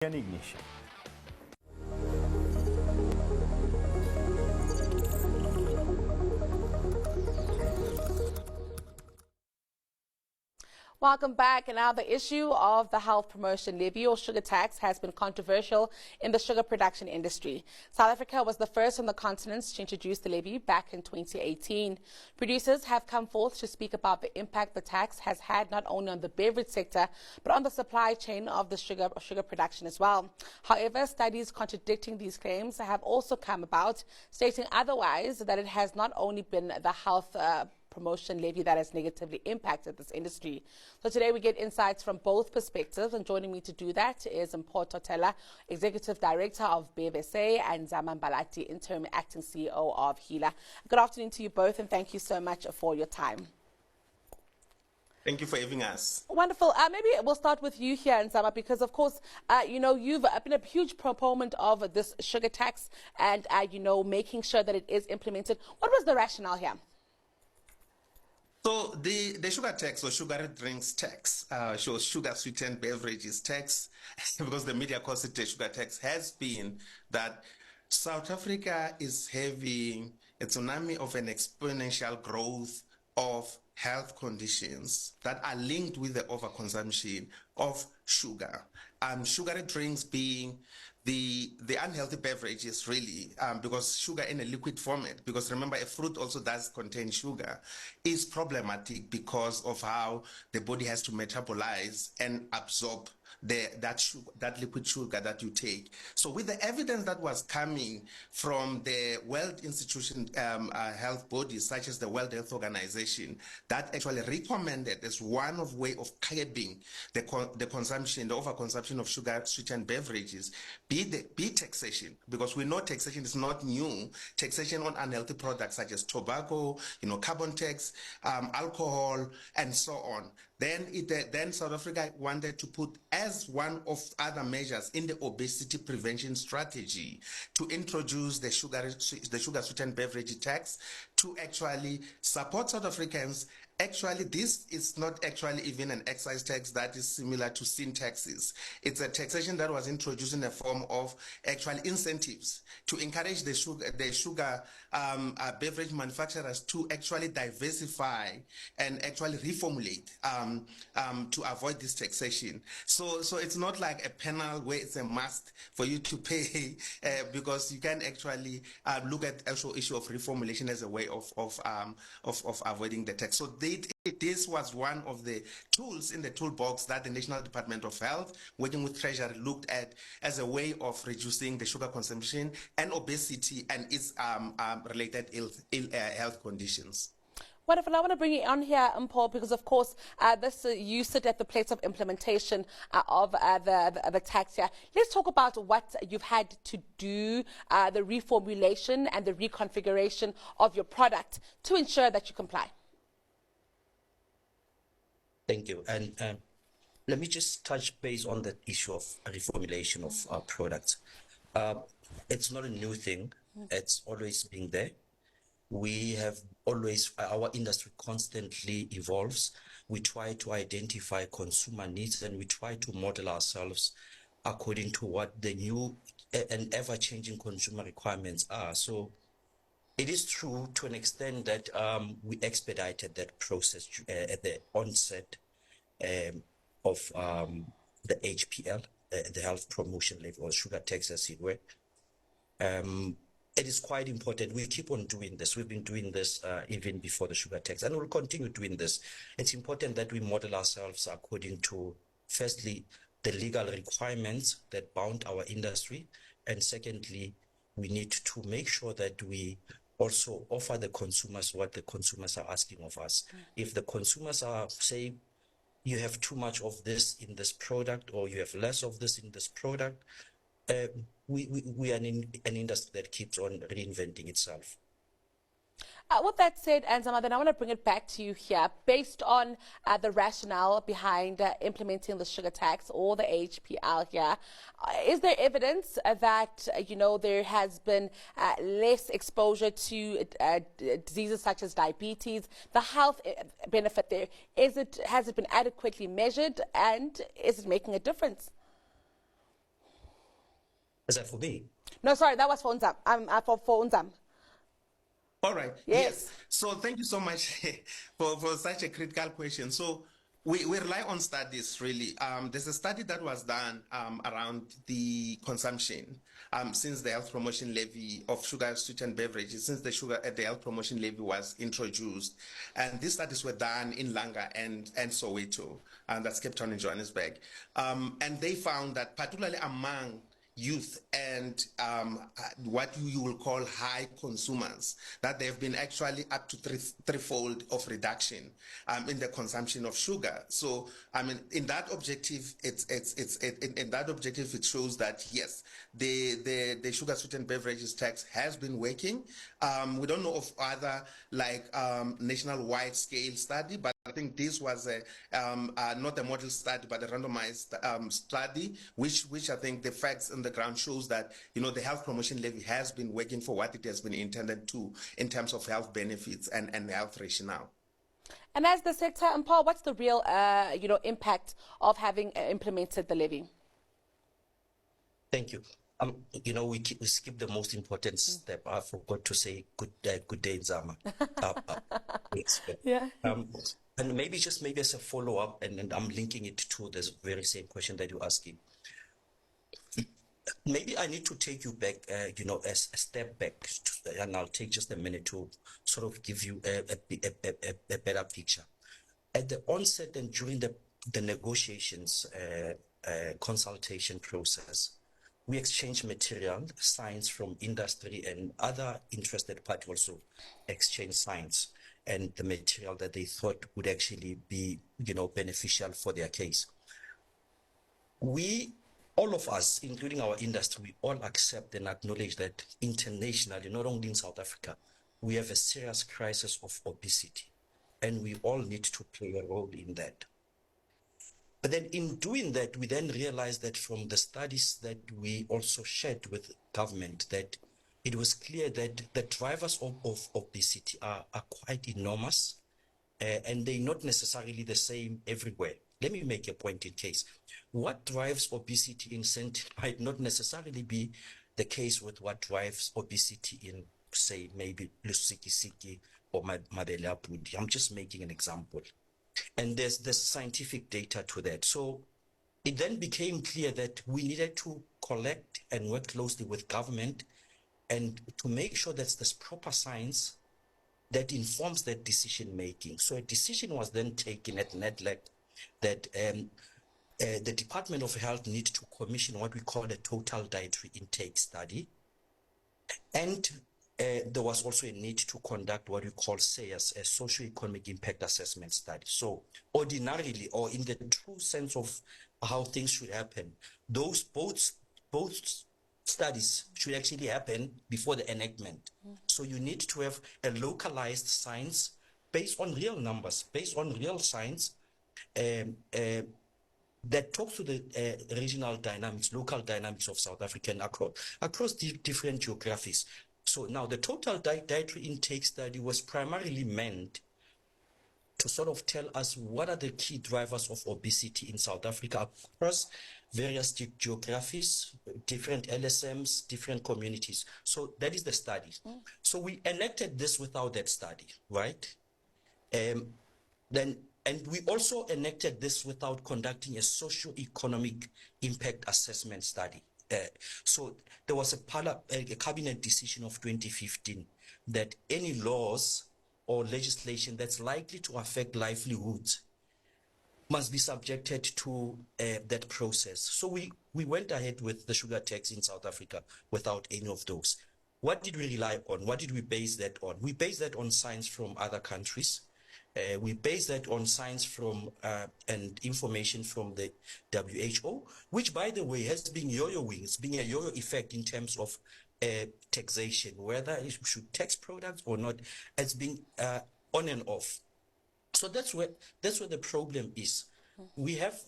Ignition. Welcome back. And now the issue of the health promotion levy or sugar tax has been controversial in the sugar production industry. South Africa was the first on the continent to introduce the levy back in 2018. Producers have come forth to speak about the impact the tax has had not only on the beverage sector, but on the supply chain of the sugar production as well. However, studies contradicting these claims have also come about, stating otherwise, that it has not only been the health promotion levy that has negatively impacted this industry. So today we get insights from both perspectives, and joining me to do that is Mpho Totela, Executive Director of beverage, and Zama Mbalati, Interim Acting CEO of HEALA. Good afternoon to you both, and thank you so much for your time. Thank you for having us. Wonderful. Maybe we'll start with you here, Nzama, because of course, you've been a huge proponent of this sugar tax and, making sure that it is implemented. What was the rationale here? So the sugar tax or sugary drinks tax, shows sugar sweetened beverages tax, because the media calls it the sugar tax, has been that South Africa is having a tsunami of an exponential growth of health conditions that are linked with the overconsumption of sugar. Sugary drinks being the unhealthy beverages, really, because sugar in a liquid format, because remember, a fruit also does contain sugar, is problematic because of how the body has to metabolize and absorb that liquid sugar that you take. So with the evidence that was coming from the World Institution health bodies, such as the World Health Organization, that actually recommended as one of way of curbing the consumption, the overconsumption of sugar sweetened beverages, be taxation, because we know taxation is not new. Taxation on unhealthy products such as tobacco, carbon tax, alcohol, and so on. Then South Africa wanted to put as one of other measures in the obesity prevention strategy to introduce the sugar sweetened beverage tax to actually support South Africans. Actually, this is not actually even an excise tax that is similar to sin taxes. It's a taxation that was introduced in the form of actual incentives to encourage the sugar beverage manufacturers to actually diversify and actually reformulate to avoid this taxation. So it's not like a penal where it's a must for you to pay because you can actually look at the actual issue of reformulation as a way of avoiding the tax. So this was one of the tools in the toolbox that the National Department of Health, working with Treasury, looked at as a way of reducing the sugar consumption and obesity and its related health conditions. Wonderful. I want to bring you on here, Mpho, because of course you sit at the place of implementation of the tax here. Let's talk about what you've had to do, the reformulation and the reconfiguration of your product to ensure that you comply. Thank you. And let me just touch base on the issue of reformulation of our products. It's not a new thing. It's always been there. We have always, our industry constantly evolves. We try to identify consumer needs and we try to model ourselves according to what the new and ever-changing consumer requirements are. So it is true to an extent that we expedited that process at the onset of the HPL, the Health Promotion Levy or sugar tax, as it were. It is quite important. We keep on doing this. We've been doing this even before the sugar tax, and we'll continue doing this. It's important that we model ourselves according to, firstly, the legal requirements that bound our industry, and secondly, we need to make sure that we also offer the consumers what the consumers are asking of us. If the consumers are saying, you have too much of this in this product, or you have less of this in this product, we are in an industry that keeps on reinventing itself. With that said, Nzama, then I want to bring it back to you here. Based on the rationale behind implementing the sugar tax or the HPL here, is there evidence that, there has been less exposure to diseases such as diabetes? The health benefit there, has it been adequately measured, and is it making a difference? Is that for me? No, sorry, that was for Unzam. For Unzam. All right. Yes. So thank you so much for such a critical question. So we rely on studies really. There's a study that was done around the consumption since the health promotion levy of sugar sweetened beverages, since the health promotion levy was introduced. And these studies were done in Langa and Soweto, and that's Cape Town in Johannesburg. And they found that particularly among youth and what you will call high consumers, that there have been actually up to threefold of reduction in the consumption of sugar. So I mean, in that objective, in that objective, it shows that yes, the sugar sweetened beverages tax has been working. We don't know of other like national wide scale study, but I think this was not a model study, but a randomized study, which I think the facts on the ground shows that, you know, the health promotion levy has been working for what it has been intended to in terms of health benefits and health rationale. And as the sector, and Paul, what's the real, impact of having implemented the levy? Thank you. You know, we skipped the most important step. I forgot to say good day, Zama. Yeah. And maybe as a follow-up, and I'm linking it to this very same question that you're asking. Maybe I need to take you back, a step back, and I'll take just a minute to sort of give you a better picture. At the onset and during the negotiations, consultation process, we exchange material, science from industry, and other interested parties also exchange science and the material that they thought would actually be, beneficial for their case. All of us, including our industry, we all accept and acknowledge that internationally, not only in South Africa, we have a serious crisis of obesity, and we all need to play a role in that. But then in doing that, we then realized that from the studies that we also shared with government, that it was clear that the drivers of obesity are quite enormous, and they're not necessarily the same everywhere. Let me make a point in case. What drives obesity in St. might not necessarily be the case with what drives obesity in, say, maybe Lusiki or Mabele Apudi. I'm just making an example. And there's scientific data to that. So it then became clear that we needed to collect and work closely with government and to make sure that there's proper science that informs that decision making. So a decision was then taken at NEDLAC that the Department of Health needs to commission what we call a total dietary intake study. And there was also a need to conduct what we call SEAS, a socio-economic impact assessment study. So ordinarily, or in the true sense of how things should happen, those both studies should actually happen before the enactment. So you need to have a localized science based on real numbers, based on real science, that talks to the regional dynamics, local dynamics of South Africa across different geographies. So now the total dietary intake study was primarily meant to sort of tell us what are the key drivers of obesity in South Africa across various geographies, different LSMs, different communities. So that is the study. So we enacted this without that study, right? And we also enacted this without conducting a socio-economic impact assessment study. So there was a cabinet decision of 2015 that any laws or legislation that's likely to affect livelihoods must be subjected to that process. So we went ahead with the sugar tax in South Africa without any of those. What did we rely on? What did we base that on? We based that on science from other countries. We base that on science from and information from the WHO, which, by the way, has been yo-yoing. It's been a yo-yo effect in terms of taxation, whether it should tax products or not. It's been on and off. So that's where the problem is. We have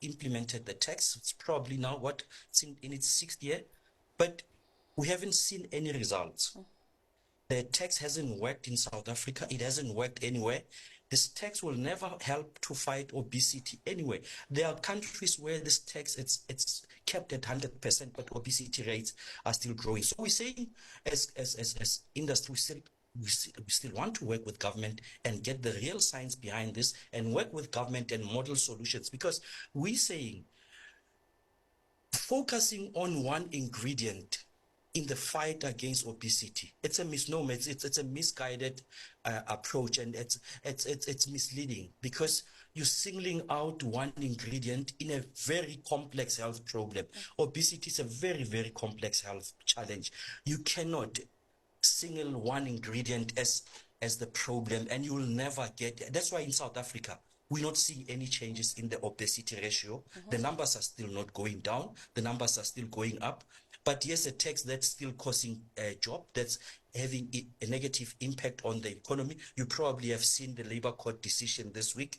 implemented the tax. It's probably now it's in its sixth year, but we haven't seen any results. The tax hasn't worked in South Africa. It hasn't worked anywhere. This tax will never help to fight obesity anywhere. There are countries where this tax it's capped at 100%, but obesity rates are still growing. So we're saying, as industry, we still want to work with government and get the real science behind this and work with government and model solutions, because we're saying focusing on one ingredient in the fight against obesity, it's a misnomer. It's a misguided approach, and it's misleading, because you're singling out one ingredient in a very complex health problem. Obesity is a very, very complex health challenge. You cannot single one ingredient as the problem, and you will never get. That's why in South Africa we're not seeing any changes in the obesity ratio. The numbers are still not going down. The numbers are still going up. But yes, a tax that's still causing a job, that's having a negative impact on the economy. You probably have seen the Labour Court decision this week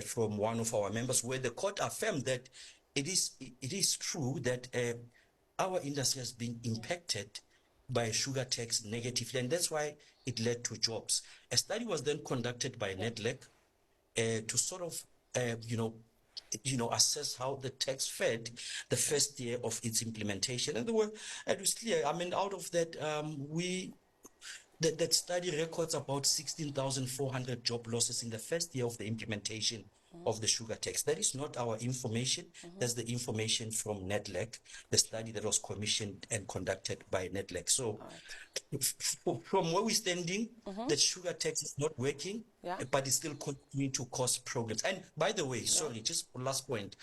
from one of our members, where the court affirmed that it is true that our industry has been impacted by a sugar tax negatively, and that's why it led to jobs. A study was then conducted by NEDLAC to sort of, assess how the tax fared the first year of its implementation. And it was clear. I mean, out of that, that study records about 16,400 job losses in the first year of the implementation of the sugar tax. That is not our information. That's the information from NEDLAC, the study that was commissioned and conducted by NEDLAC. So from where we're standing, the sugar tax is not working, but it's still continuing to cause problems. And by the way, sorry, just last point.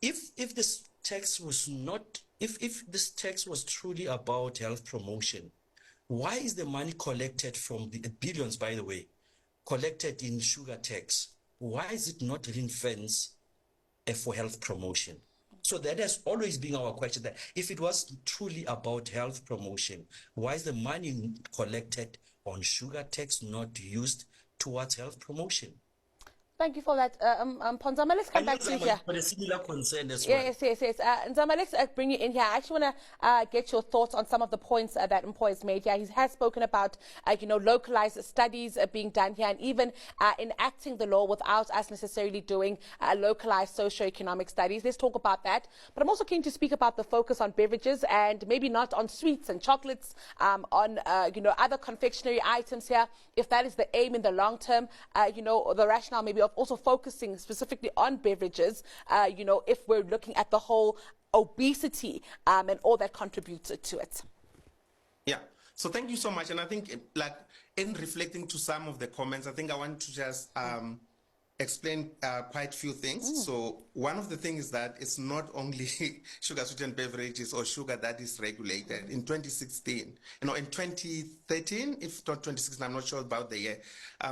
If this tax was not, if this tax was truly about health promotion, why is the money collected from the billions, by the way, collected in sugar tax? Why is it not ring-fenced for health promotion? So that has always been our question, that if it was truly about health promotion, why is the money collected on sugar tax not used towards health promotion? Thank you for that, Nzama. Let's come back to you here. But a similar concern as well. Yes. Nzama, let's bring you in here. I actually want to get your thoughts on some of the points that Mpho has made here. He has spoken about, localized studies being done here, and even enacting the law without us necessarily doing localized socioeconomic studies. Let's talk about that. But I'm also keen to speak about the focus on beverages, and maybe not on sweets and chocolates, on other confectionery items here. If that is the aim in the long term, the rationale maybe of also focusing specifically on beverages, if we're looking at the whole obesity and all that contributes to it. Yeah. So thank you so much. And I think, in reflecting to some of the comments, I think I want to just explain quite a few things. So one of the things is that it's not only sugar-sweetened beverages or sugar that is regulated. In 2016, in 2013, if not 2016, I'm not sure about the year,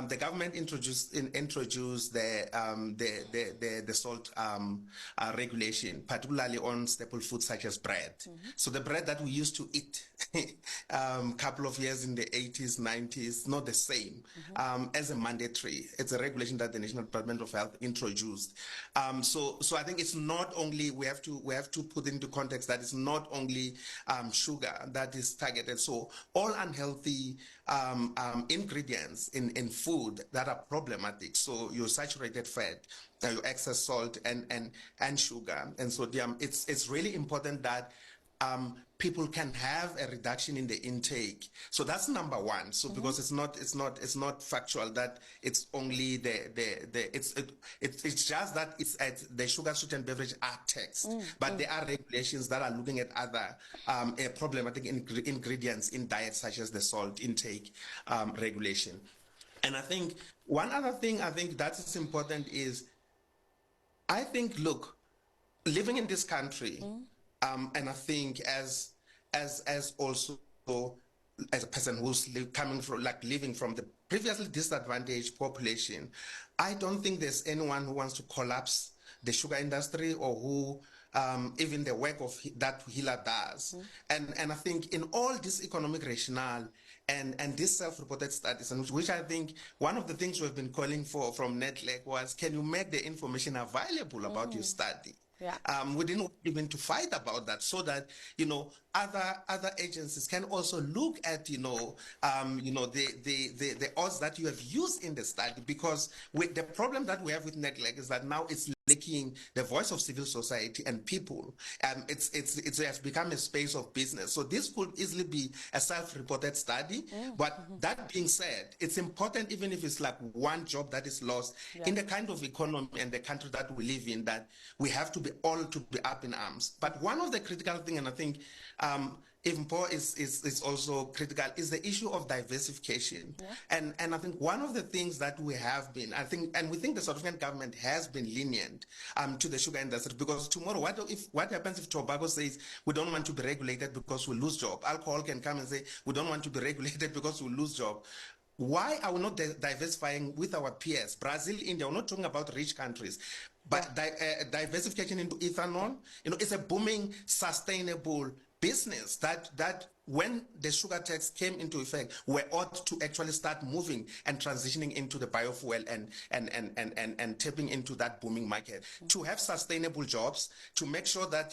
the government introduced the salt regulation, particularly on staple foods such as bread. So the bread that we used to eat couple of years in the 80s, 90s, not the same as a mandatory. It's a regulation that the National Department of Health introduced. So I think it's not only, we have to put into context that it's not only sugar that is targeted. So all unhealthy ingredients in food that are problematic. So your saturated fat, your excess salt and sugar. And so it's really important that people can have a reduction in the intake. So that's number one. So because it's not factual that it's only it's just that it's at the sugar-sweetened beverage are taxed, but there are regulations that are looking at other problematic ingredients in diet, such as the salt intake regulation. And I think one other thing I think that is important is, I think, look, living in this country, and I think as also as a person who's living from the previously disadvantaged population, I don't think there's anyone who wants to collapse the sugar industry, or who even the work of that HEALA does. And I think in all this economic rationale and this self-reported studies, and which I think one of the things we've been calling for from NEDLAC was, can you make the information available about your study? Yeah. We didn't even to fight about that, so that other agencies can also look at the odds that you have used in the study, because the problem that we have with NEDLAC is that now it's the voice of civil society and people. It has become a space of business. So this could easily be a self-reported study. But that being said, it's important, even if it's like one job that is lost in the kind of economy and the country that we live in, that we have to be all to be up in arms. But one of the critical things, and I think even Paul is also critical, is the issue of diversification. And I think one of the things that we have been, and we think the South African government has been lenient to the sugar industry, because tomorrow, what happens if tobacco says we don't want to be regulated because we lose job? Alcohol can come and say we don't want to be regulated because we lose job. Why are we not diversifying with our peers? Brazil, India, we're not talking about rich countries, but diversification into ethanol, it's a booming, sustainable business that when the sugar tax came into effect, we ought to actually start moving and transitioning into the biofuel and tapping into that booming market to have sustainable jobs, to make sure that,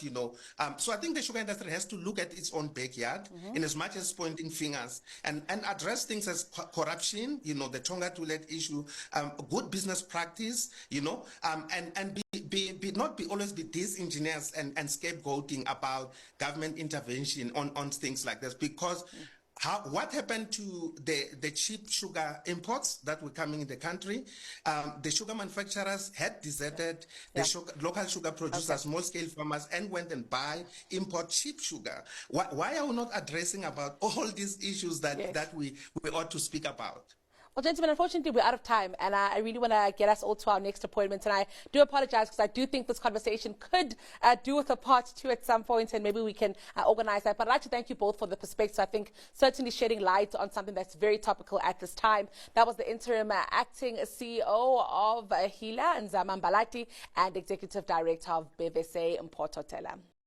so I think the sugar industry has to look at its own backyard in as much as pointing fingers and address things as corruption, the Tonga Toilet issue, good business practice, and not always be disingenuous and scapegoating about government intervention on things like this, because what happened to the cheap sugar imports that were coming in the country? The sugar manufacturers had deserted the local sugar producers, small-scale farmers, and went and import cheap sugar. Why are we not addressing about all these issues that we ought to speak about? Well, gentlemen, unfortunately, we're out of time, and I really want to get us all to our next appointment. And I do apologize, because I do think this conversation could do with a part 2 at some point, and maybe we can organize that. But I'd like to thank you both for the perspective. I think certainly shedding light on something that's very topical at this time. That was the interim acting CEO of HEALA, Nzama Mbalati, and Executive Director of BVC, Mpho Totela.